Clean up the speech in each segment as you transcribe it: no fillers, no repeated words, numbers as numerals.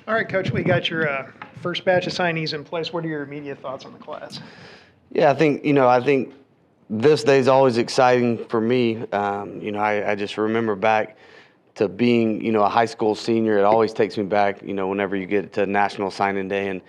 All right, Coach, we got your first batch of signees in place. What are your immediate thoughts on the class? Yeah, I think this day is always exciting for me. I just remember back to being, a high school senior. It always takes me back, whenever you get to National Signing Day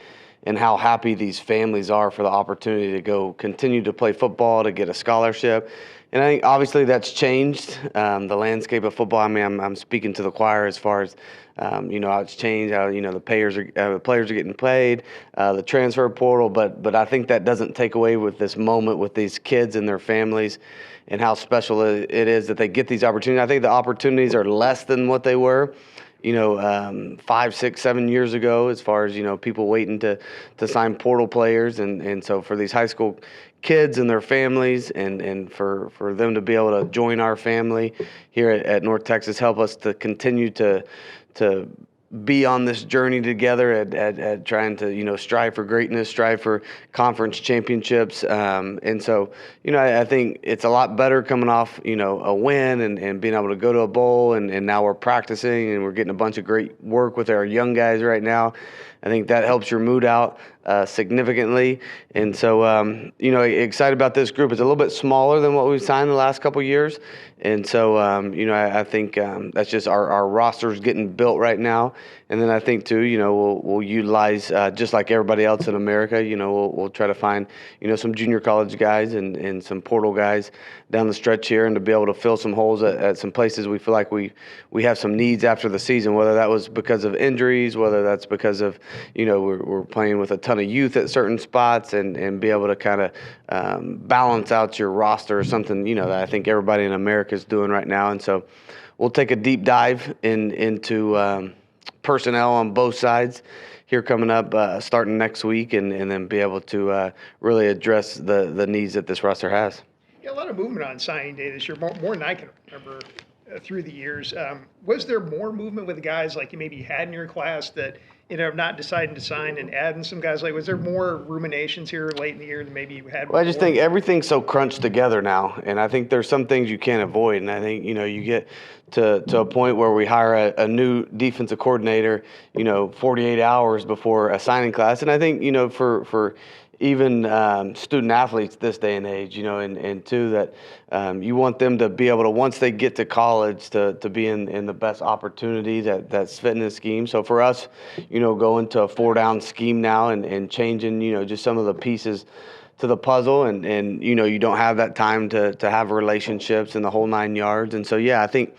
and how happy these families are for the opportunity to go continue to play football, to get a scholarship. And I think obviously that's changed the landscape of football. I mean, I'm speaking to the choir as far as how it's changed. How the players are getting paid, the transfer portal. But I think that doesn't take away with this moment with these kids and their families, and how special it is that they get these opportunities. I think the opportunities are less than what they were 5, 6, 7 years ago, as far as, people waiting to sign portal players. And so for these high school kids and their families, and for them to be able to join our family here at North Texas, help us to continue to be on this journey together at trying to strive for greatness, strive for conference championships, and so I think it's a lot better coming off a win and being able to go to a bowl, and now we're practicing and we're getting a bunch of great work with our young guys right now. I think that helps your mood out significantly, and so excited about this group. It's a little bit smaller than what we've signed the last couple of years, and so I think that's just our roster's getting built right now. And then I think too, we'll utilize just like everybody else in America. We'll try to find some junior college guys and some portal guys down the stretch here, and to be able to fill some holes at some places we feel like we have some needs after the season. Whether that was because of injuries, whether that's because of we're playing with a ton of youth at certain spots, and be able to kind of balance out your roster, or something that I think everybody in America is doing right now. And so we'll take a deep dive into personnel on both sides here coming up, starting next week, and then be able to really address the needs that this roster has. Yeah, a lot of movement on signing day this year, more than I can remember through the years. Was there more movement with guys like you maybe had in your class that not deciding to sign and adding some guys? Like, was there more ruminations here late in the year than maybe you had before? Well, I just think everything's so crunched together now, and I think there's some things you can't avoid. And I think you get to a point where we hire a new defensive coordinator 48 hours before a signing class. And I think for even student athletes this day and age, and two, that you want them to be able to, once they get to college, to be in the best opportunity that's fitting the scheme. So for us, going to a 4-down scheme now, and changing just some of the pieces to the puzzle, and you don't have that time to have relationships and the whole 9 yards. And so I think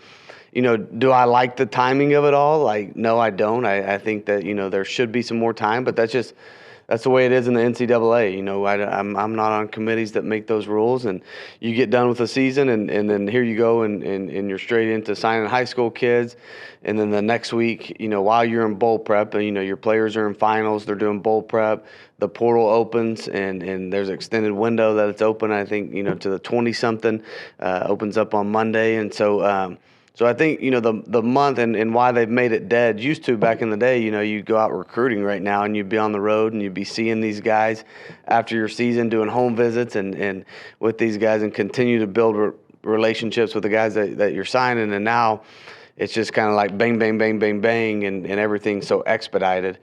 do I like the timing of it all? Like, no, I don't. I think that there should be some more time, but that's the way it is in the NCAA. I'm not on committees that make those rules, and you get done with the season, and then here you go, and you're straight into signing high school kids. And then the next week, while you're in bowl prep, and your players are in finals, they're doing bowl prep, the portal opens, and there's an extended window that it's open, I think, to the 20-something, opens up on Monday. And so I think, the month, and why they've made it dead. Used to back in the day, you go out recruiting right now, and you'd be on the road, and you'd be seeing these guys after your season, doing home visits and with these guys, and continue to build relationships with the guys that you're signing. And now it's just kind of like bang, bang, bang, bang, bang, and everything's so expedited.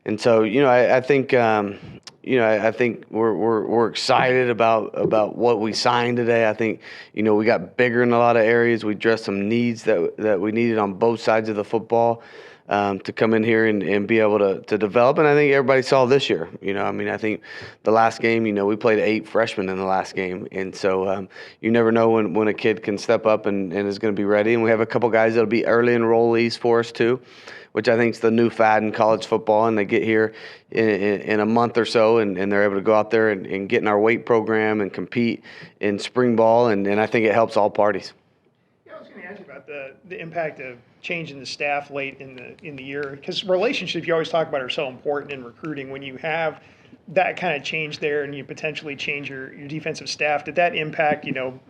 And so, I think, I think we're excited about what we signed today. I think, we got bigger in a lot of areas. We addressed some needs that we needed on both sides of the football, to come in here and be able to develop. And I think everybody saw this year. I think the last game, we played 8 freshmen in the last game. And so you never know when a kid can step up and is going to be ready. And we have a couple guys that'll be early enrollees for us too, which I think is the new fad in college football. And they get here in a month or so, and they're able to go out there and get in our weight program and compete in spring ball. And I think it helps all parties. Yeah, I was going to ask you about the impact of changing the staff late in the year, because relationships you always talk about are so important in recruiting. When you have that kind of change there, and you potentially change your defensive staff, did that impact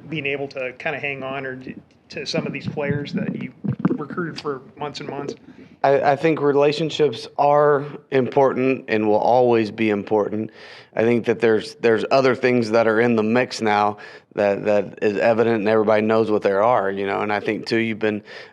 being able to kind of hang on to some of these players that you recruited for months and months? I think relationships are important and will always be important. I think that there's other things that are in the mix now that is evident and everybody knows what there are, and I think too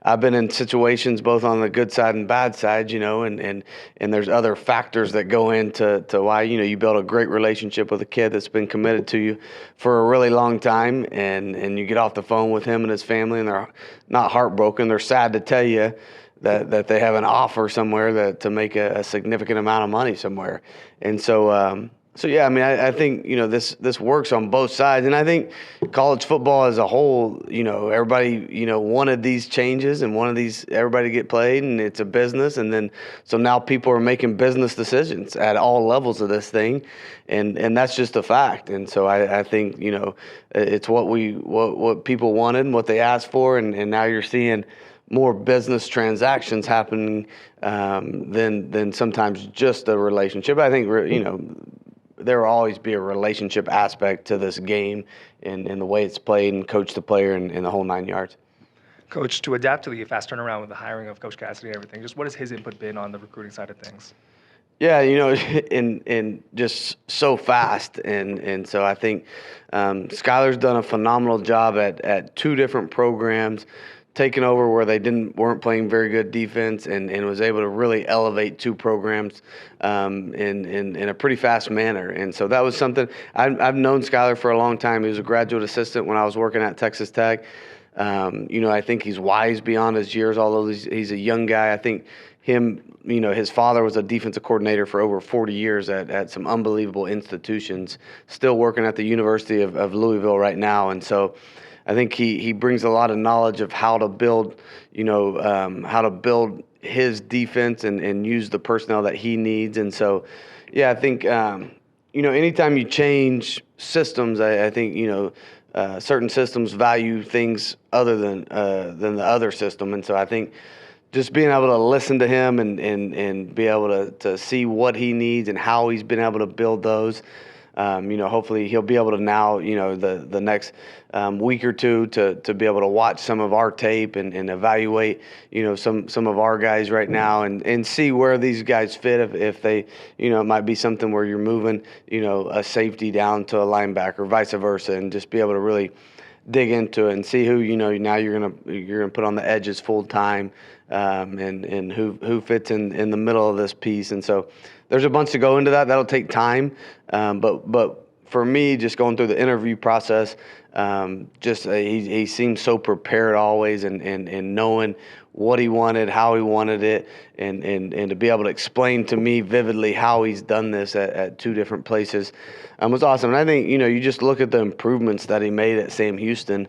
I've been in situations both on the good side and bad side, and there's other factors that go into why, you build a great relationship with a kid that's been committed to you for a really long time, and you get off the phone with him and his family and they're not heartbroken, they're sad to tell you that they have an offer somewhere to make a significant amount of money somewhere. And so yeah, I mean, I think, this works on both sides. And I think college football as a whole, everybody, wanted these changes and wanted everybody to get played, and it's a business. And then, so now people are making business decisions at all levels of this thing. And that's just a fact. And so I think, it's what people wanted and what they asked for. And now you're seeing more business transactions happening than sometimes just a relationship. I think, there will always be a relationship aspect to this game and the way it's played and coach the player and the whole 9 yards. Coach, to adapt to the fast turnaround with the hiring of Coach Cassidy and everything, just what has his input been on the recruiting side of things? Yeah, and just so fast. And so I think Skylar's done a phenomenal job at two different programs, taking over where they weren't playing very good defense, and was able to really elevate two programs in a pretty fast manner. And so that was something I've known Skylar for a long time. He was a graduate assistant when I was working at Texas Tech. I think he's wise beyond his years, although he's a young guy. I think his father was a defensive coordinator for over 40 years at some unbelievable institutions, still working at the University of Louisville right now. And so I think he brings a lot of knowledge of how to build, his defense and use the personnel that he needs. And so, yeah, I think, anytime you change systems, I think, certain systems value things other than the other system. And so I think just being able to listen to him and be able to see what he needs and how he's been able to build those. Hopefully he'll be able to now, the next week or two to be able to watch some of our tape and evaluate, some of our guys right now and see where these guys fit if they, it might be something where you're moving, a safety down to a linebacker, vice versa, and just be able to really dig into it and see who, now you're gonna put on the edges full time, and who fits in the middle of this piece. And so there's a bunch to go into that. That'll take time. But for me, just going through the interview process, he seemed so prepared always and knowing what he wanted, how he wanted it, and to be able to explain to me vividly how he's done this at two different places was awesome. And I think, you just look at the improvements that he made at Sam Houston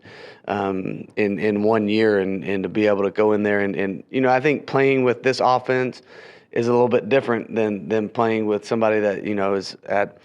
in 1 year and to be able to go in there and I think playing with this offense is a little bit different than playing with somebody that, is at,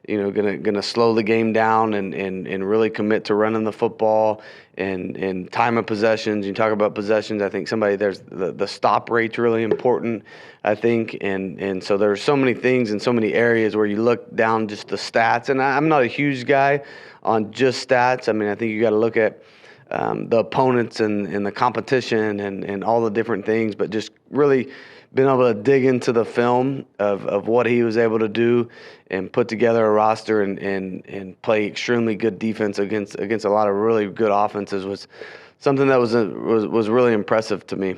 gonna slow the game down and really commit to running the football and time of possessions. You talk about possessions. I think there's the stop rate's really important, I think. And so there's so many things in so many areas where you look down just the stats. And I'm not a huge guy on just stats. I mean, I think you got to look at the opponents and the competition and all the different things, but just really been able to dig into the film of what he was able to do and put together a roster and play extremely good defense against a lot of really good offenses was something that was really impressive to me.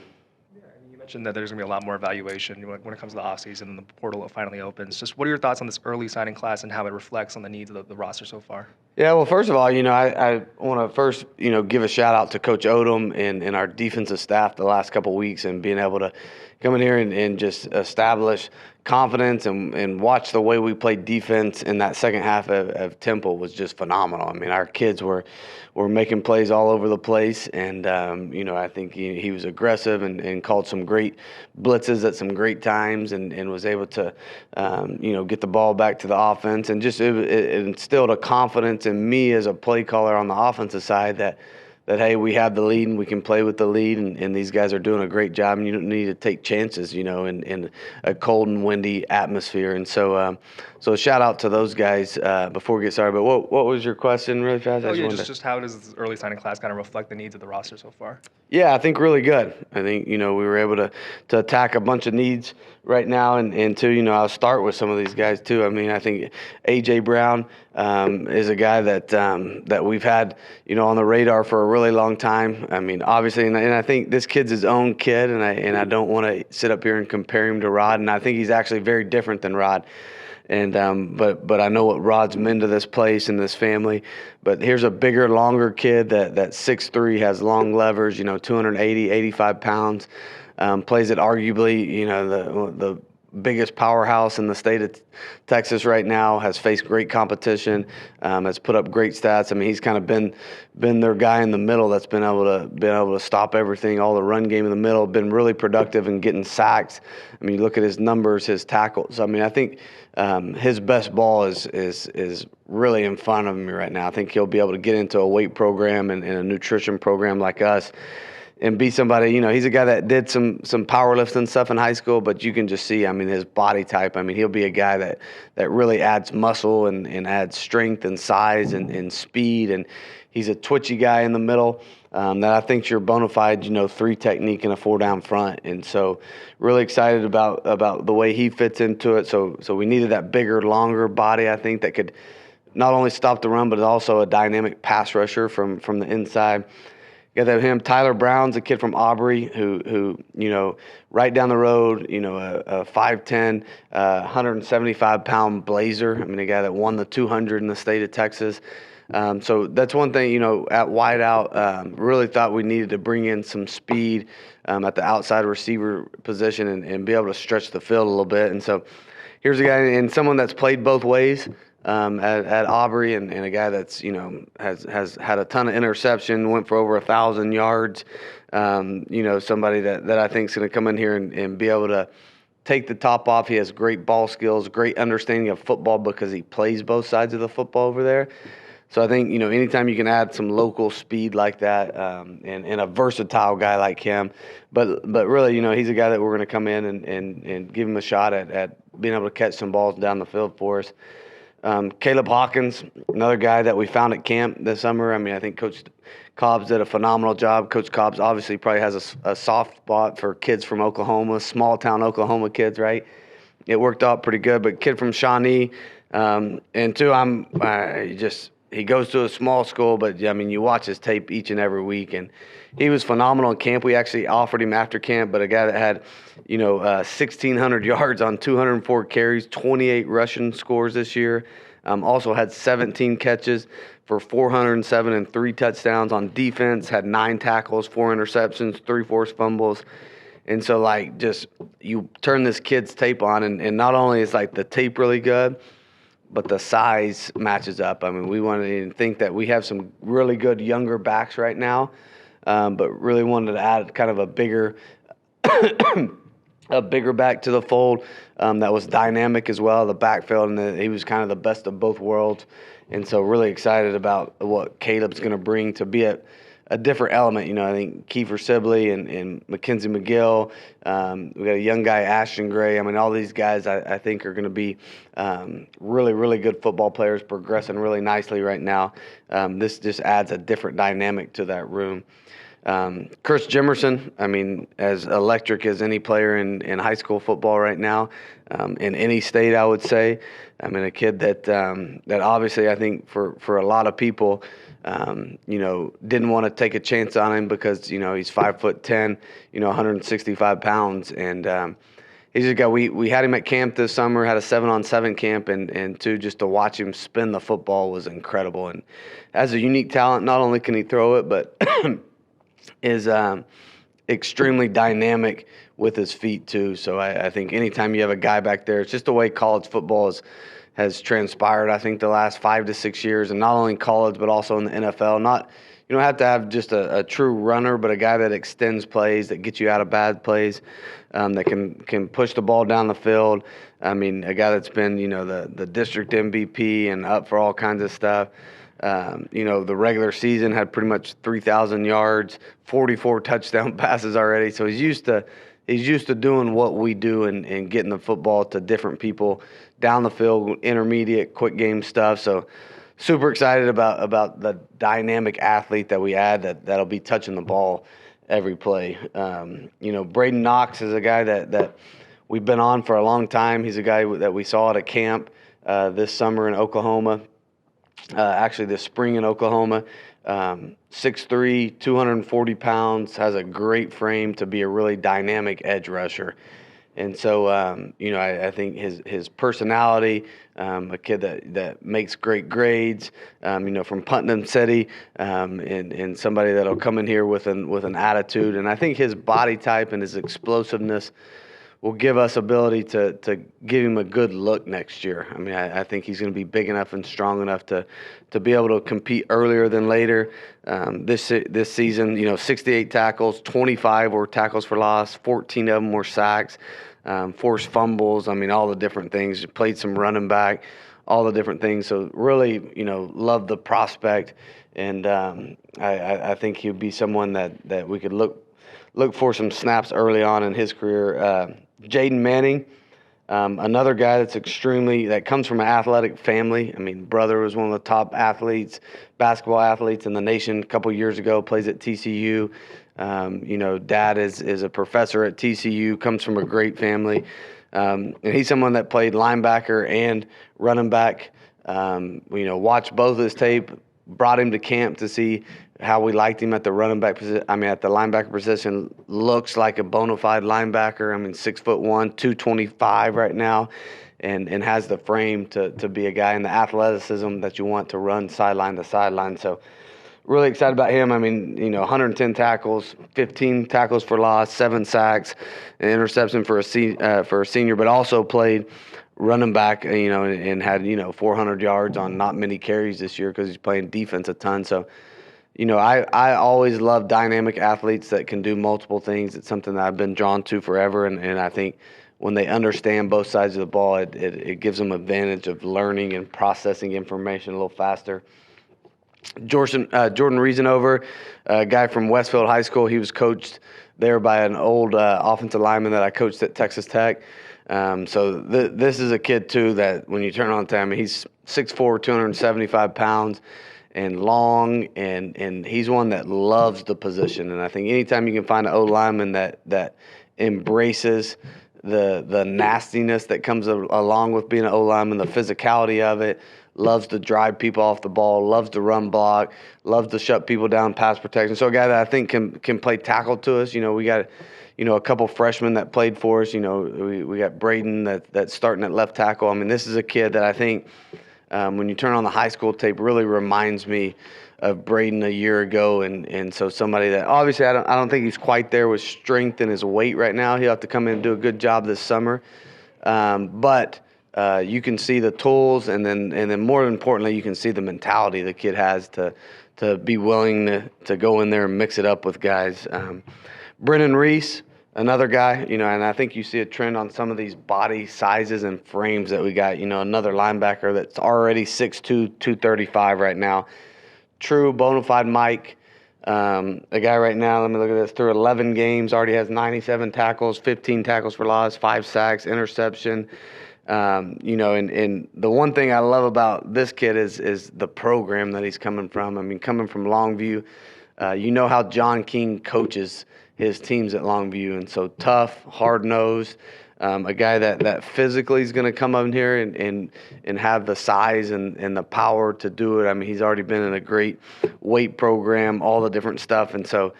Yeah, you mentioned that there's going to be a lot more evaluation when it comes to the offseason and the portal finally opens. Just what are your thoughts on this early signing class and how it reflects on the needs of the roster so far? Yeah, well, first of all, I want to first, give a shout out to Coach Odom and our defensive staff the last couple of weeks and being able to come in here and just establish confidence and watch the way we played defense in that second half of Temple was just phenomenal. I mean, our kids were making plays all over the place, and I think he was aggressive and called some great blitzes at some great times and was able to get the ball back to the offense, and just it instilled a confidence in me as a play caller on the offensive side that that, hey, we have the lead and we can play with the lead, and these guys are doing a great job, and you don't need to take chances, in a cold and windy atmosphere. And so shout out to those guys before we get started. But what was your question really fast? Oh, yeah, just how does this early signing class kind of reflect the needs of the roster so far? Yeah, I think really good. I think, we were able to attack a bunch of needs right now. And too, I'll start with some of these guys too. I mean, I think A.J. Brown is a guy that we've had, on the radar for a really long time. I mean, obviously, and I think this kid's his own kid, and I don't want to sit up here and compare him to Rod. And I think he's actually very different than Rod. And but I know what Rod's meant to this place and this family. But here's a bigger, longer kid that 6'3", has long levers, 280, 85 pounds, plays at arguably, the biggest powerhouse in the state of Texas right now, has faced great competition, has put up great stats. I mean, he's kind of been their guy in the middle that's been able to stop everything, all the run game in the middle, been really productive and getting sacks. I mean, you look at his numbers, his tackles. I mean, I think his best ball is really in front of me right now. I think he'll be able to get into a weight program and a nutrition program like us, and be somebody, he's a guy that did some powerlifting stuff in high school, but you can just see, I mean, his body type. I mean, he'll be a guy that really adds muscle and adds strength and size and speed. And he's a twitchy guy in the middle that I think's your bona fide, 3 technique and a 4-down front. And so really excited about the way he fits into it. So we needed that bigger, longer body, I think, that could not only stop the run, but also a dynamic pass rusher from the inside. Got that him. Tyler Brown's a kid from Aubrey who right down the road, a 5'10", 175-pound blazer. I mean, a guy that won the 200 in the state of Texas. So that's one thing, at wideout, really thought we needed to bring in some speed at the outside receiver position and be able to stretch the field a little bit. And so here's a guy and someone that's played both ways. At Aubrey and a guy that's has had a ton of interception, went for over 1,000 yards. Somebody that I think is going to come in here and be able to take the top off. He has great ball skills, great understanding of football because he plays both sides of the football over there. So I think anytime you can add some local speed like that and a versatile guy like him, but really he's a guy that we're going to come in and give him a shot at being able to catch some balls down the field for us. Caleb Hawkins, another guy that we found at camp this summer. I mean, I think Coach Cobbs did a phenomenal job. Coach Cobbs obviously probably has a soft spot for kids from Oklahoma, small-town Oklahoma kids, right? It worked out pretty good. But kid from Shawnee, and two, he goes to a small school, but, I mean, you watch his tape each and every week, and he was phenomenal in camp. We actually offered him after camp, but a guy that had, 1,600 yards on 204 carries, 28 rushing scores this year. Also had 17 catches for 407 and 3 touchdowns on defense, had 9 tackles, 4 interceptions, 3 forced fumbles. And so, just you turn this kid's tape on, and not only is, the tape really good, but the size matches up. I mean, we wanted to think that we have some really good younger backs right now, but really wanted to add kind of a bigger back to the fold that was dynamic as well, the backfield, and he was kind of the best of both worlds. And so really excited about what Caleb's going to bring to be a different element. I think Kiefer Sibley and Mackenzie McGill. We got a young guy, Ashton Gray. I mean, all these guys I think are going to be really, really good football players, progressing really nicely right now. This just adds a different dynamic to that room. Chris Jimerson, I mean, as electric as any player in high school football right now, in any state, I would say. I mean, a kid that obviously I think for a lot of people, didn't want to take a chance on him because, he's 5'10", 165 pounds. And he's a guy, we had him at camp this summer, had a 7-on-7 camp, and just to watch him spin the football was incredible. And has a unique talent. Not only can he throw it, but is extremely dynamic with his feet too. So I think anytime you have a guy back there, it's just the way college football has transpired, I think, the last 5 to 6 years, and not only in college but also in the NFL. You don't have to have just a true runner, but a guy that extends plays, that gets you out of bad plays, that can push the ball down the field. I mean, a guy that's been, the district MVP and up for all kinds of stuff. The regular season had pretty much 3,000 yards, 44 touchdown passes already. So he's used to doing what we do and getting the football to different people down the field, intermediate, quick game stuff. So super excited about the dynamic athlete that we add that'll be touching the ball every play. Braden Knox is a guy that we've been on for a long time. He's a guy that we saw at a camp this summer in Oklahoma. Actually, this spring in Oklahoma. 6'3", 240 pounds, has a great frame to be a really dynamic edge rusher. And so, I think his personality, a kid that makes great grades, from Putnam City, and somebody that'll come in here with an attitude. And I think his body type and his explosiveness will give us ability to give him a good look next year. I mean, I think he's going to be big enough and strong enough to be able to compete earlier than later. This season, 68 tackles, 25 were tackles for loss, 14 of them were sacks, forced fumbles. I mean, all the different things. Played some running back, all the different things. So really, love the prospect, and I think he'll be someone that we could look for some snaps early on in his career. Jaden Manning, another guy that comes from an athletic family. I mean, brother was one of the top basketball athletes in the nation a couple years ago, plays at TCU. Dad is a professor at TCU, comes from a great family. And he's someone that played linebacker and running back. Watched both his tape, brought him to camp to see how we liked him at the running back position. I mean, at the linebacker position, looks like a bona fide linebacker. I mean, 6'1", 225 right now, and has the frame to be a guy in the athleticism that you want to run sideline to sideline. So really excited about him. I mean, 110 tackles, 15 tackles for loss, 7 sacks, an interception for a senior, but also played running back, and had, 400 yards on not many carries this year because he's playing defense a ton. So, I always love dynamic athletes that can do multiple things. It's something that I've been drawn to forever, and I think when they understand both sides of the ball, it gives them advantage of learning and processing information a little faster. Jordan Reasonover, a guy from Westfield High School. He was coached there by an old offensive lineman that I coached at Texas Tech. So this is a kid, too, that when you turn on to him, he's 6'4", 275 pounds and long, and he's one that loves the position. And I think anytime you can find an O-lineman that embraces the nastiness that comes along with being an O-lineman, the physicality of it, loves to drive people off the ball, loves to run block, loves to shut people down, pass protection. So a guy that I think can play tackle to us. We got a couple freshmen that played for us. We got Braden that's starting at left tackle. I mean, this is a kid that I think when you turn on the high school tape really reminds me of Braden a year ago. And so somebody that obviously I don't think he's quite there with strength and his weight right now. He'll have to come in and do a good job this summer. But you can see the tools, and then more importantly, you can see the mentality the kid has to be willing to go in there and mix it up with guys. Brennan Reese, another guy, and I think you see a trend on some of these body sizes and frames that we got. Another linebacker that's already 6'2", 235 right now. True bona fide Mike. A guy right now, let me look at this, through 11 games, already has 97 tackles, 15 tackles for loss, 5 sacks, interception. And the one thing I love about this kid is the program that he's coming from. I mean, coming from Longview, how John King coaches his teams at Longview, and so tough, hard-nosed, a guy that physically is going to come up in here and have the size and the power to do it. I mean, he's already been in a great weight program, all the different stuff, and so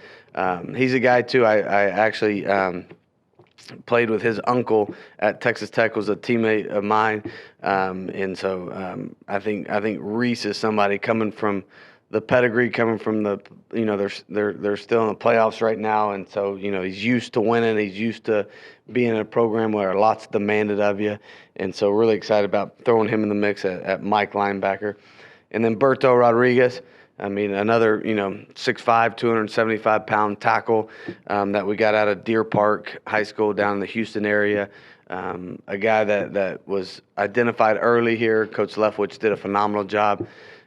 he's a guy too. I actually played with his uncle at Texas Tech, was a teammate of mine, and so I think Reese is somebody coming from the pedigree, coming from the they're still in the playoffs right now, and so he's used to winning, he's used to being in a program where lots demanded of you, and so really excited about throwing him in the mix at Mike linebacker. And then Berto Rodriguez, I mean, another 6'5", 275-pound tackle that we got out of Deer Park High School down in the Houston area. A guy that was identified early here. Coach Leftwich did a phenomenal job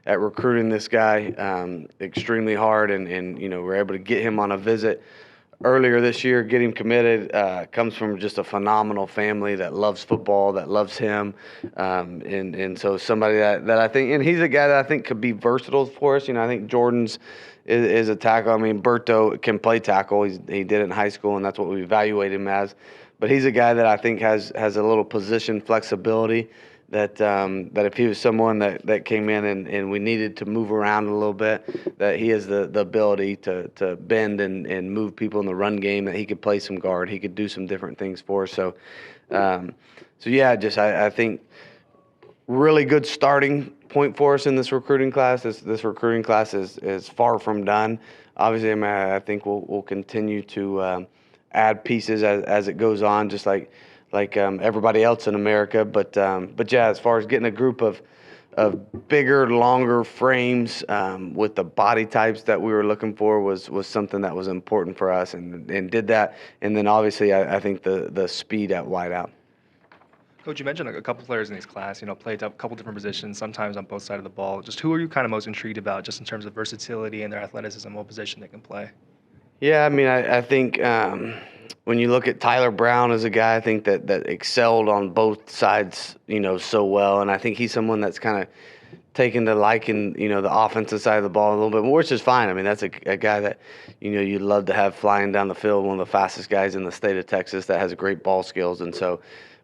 at recruiting this guy extremely hard, and we're able to get him on a visit earlier this year, get him committed. Comes from just a phenomenal family that loves football, that loves him, and so somebody that I think, and he's a guy that I think could be versatile for us. I think Jordan's is a tackle. I mean, Berto can play tackle. He did it in high school, and that's what we evaluate him as. But he's a guy that I think has a little position flexibility. That if he was someone that came in and we needed to move around a little bit, that he has the ability to bend and move people in the run game, that he could play some guard, he could do some different things for us. So yeah, I think really good starting point for us in this recruiting class. This recruiting class is far from done. Obviously, I think we'll continue to add pieces as it goes on, just like everybody else in America. But yeah, as far as getting a group of bigger, longer frames with the body types that we were looking for was something that was important for us, and did that. And then obviously I think the speed at wideout. Coach, you mentioned a couple players in this class, played a couple different positions, sometimes on both sides of the ball. Just who are you kind of most intrigued about, just in terms of versatility and their athleticism, what position they can play? Yeah, I mean, I think when you look at Tyler Brown as a guy, I think that excelled on both sides, so well. And I think he's someone that's kind of taken to liking, the offensive side of the ball a little bit more, which is fine. I mean, that's a guy that, you'd love to have flying down the field, one of the fastest guys in the state of Texas that has great ball skills. And so,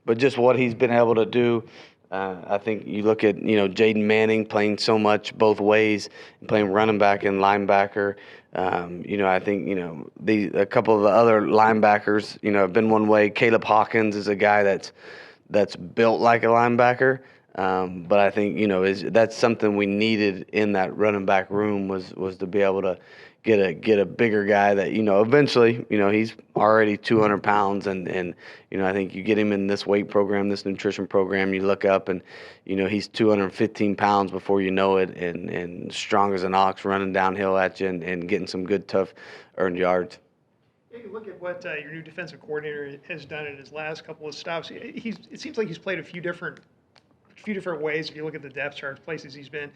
but just what he's been able to do, I think you look at, Jaden Manning playing so much both ways, playing running back and linebacker. I think, a couple of the other linebackers, have been one way. Caleb Hawkins is a guy that's built like a linebacker. But I think, that's something we needed in that running back room was to be able to get a bigger guy that, eventually, he's already 200 pounds. And I think you get him in this weight program, this nutrition program, you look up and, he's 215 pounds before you know it, and strong as an ox, running downhill at you and getting some good, tough earned yards. Yeah, you look at what your new defensive coordinator has done in his last couple of stops. It seems like he's played a few different ways. If you look at the depth charts, places he's been.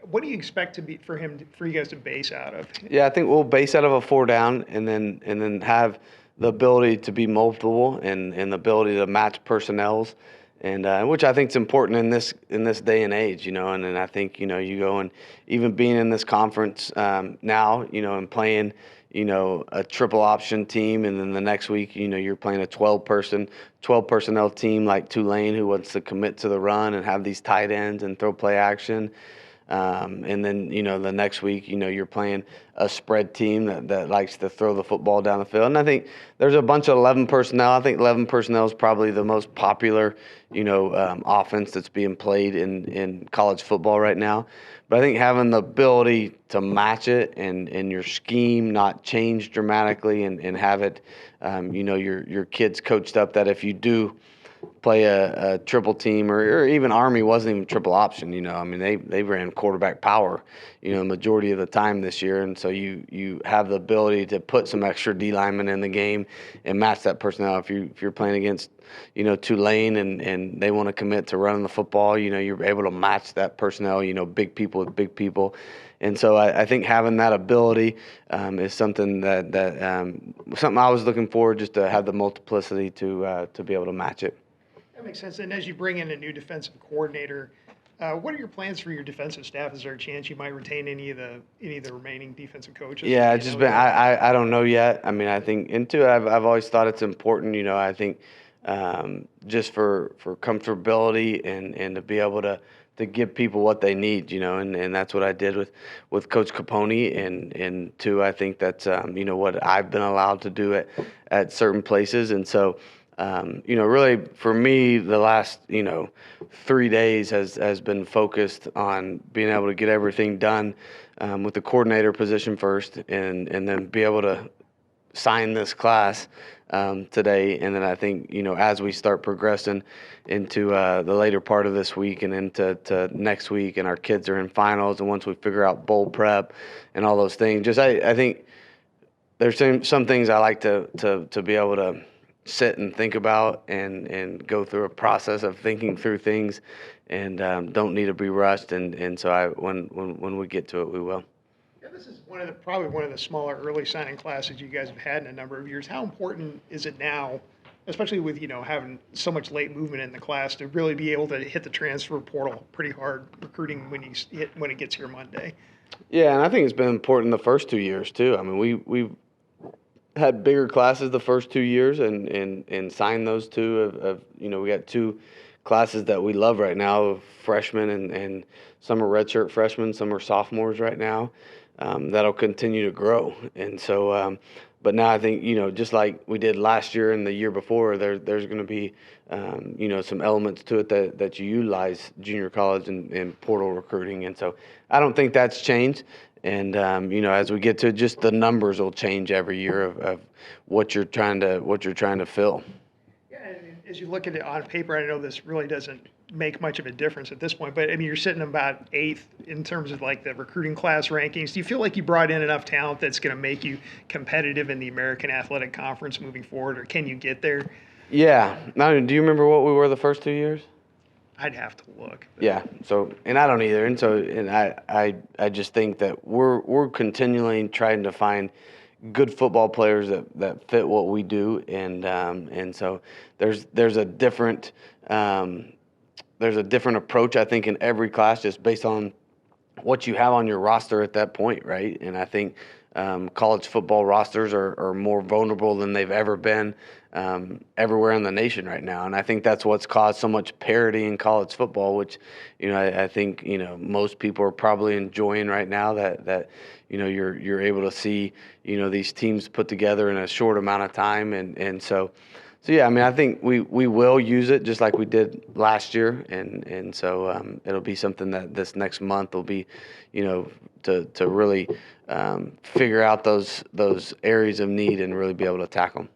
What do you expect for you guys to base out of? Yeah, I think we'll base out of a 4-down, and then have the ability to be multiple and the ability to match personnels, and which I think is important in this day and age, And then I think you go and even being in this conference now, and playing a triple option team, and then the next week, you're playing a 12 personnel team like Tulane, who wants to commit to the run and have these tight ends and throw play action. And then, the next week, you're playing a spread team that likes to throw the football down the field. And I think there's a bunch of 11 personnel. I think 11 personnel is probably the most popular, offense that's being played in college football right now. But I think having the ability to match it and your scheme not change dramatically and have it, your kids coached up that if you do play a triple team or even Army wasn't even triple option, I mean, they ran quarterback power, majority of the time this year. And so you have the ability to put some extra D linemen in the game and match that personnel. If you're playing against, Tulane and they want to commit to running the football, you're able to match that personnel, big people with big people. And so I think having that ability is something something I was looking for, just to have the multiplicity to be able to match it. That makes sense. And as you bring in a new defensive coordinator, what are your plans for your defensive staff? Is there a chance you might retain any of the remaining defensive coaches? Yeah, it's just been I don't know yet. I mean, I think I've always thought it's important. I think just for comfortability and to be able to give people what they need, and that's what I did with Coach Capone, and two, I think that's what I've been allowed to do at certain places. And so really for me, the last 3 days has been focused on being able to get everything done with the coordinator position first, and then be able to sign this class today. And then I think, as we start progressing into the later part of this week and into next week, and our kids are in finals, and once we figure out bowl prep and all those things, I think there's some things I like to be able to sit and think about and go through a process of thinking through things, and don't need to be rushed. And so when we get to it, we will. Yeah, this is probably one of the smaller early signing classes you guys have had in a number of years. How important is it now, especially with having so much late movement in the class, to really be able to hit the transfer portal pretty hard recruiting when it gets here Monday? Yeah, and I think it's been important the first 2 years too. I mean, we've had bigger classes the first 2 years and signed those two. We got two classes that we love right now of freshmen, and some are redshirt freshmen, some are sophomores right now. That'll continue to grow. And so, but now I think, just like we did last year and the year before, there's going to be, some elements to it that you utilize junior college and portal recruiting. And so I don't think that's changed. And, as we get to just the numbers will change every year of what you're trying to fill. Yeah, and as you look at it on paper, I know this really doesn't make much of a difference at this point, but I mean, you're sitting about eighth in terms of like the recruiting class rankings. Do you feel like you brought in enough talent that's going to make you competitive in the American Athletic Conference moving forward, or can you get there? Yeah. Now, do you remember what we were the first 2 years? I'd have to look. Yeah. So, and I don't either. And so, and I just think that we're continually trying to find good football players that fit what we do. And so there's a different approach, I think, in every class, just based on what you have on your roster at that point, right? And I think college football rosters are more vulnerable than they've ever been everywhere in the nation right now. And I think that's what's caused so much parity in college football, which, I think, most people are probably enjoying right now that you're able to see, these teams put together in a short amount of time. And so yeah, I mean, I think we will use it just like we did last year. And so it'll be something that this next month will be, to really figure out those areas of need and really be able to tackle them.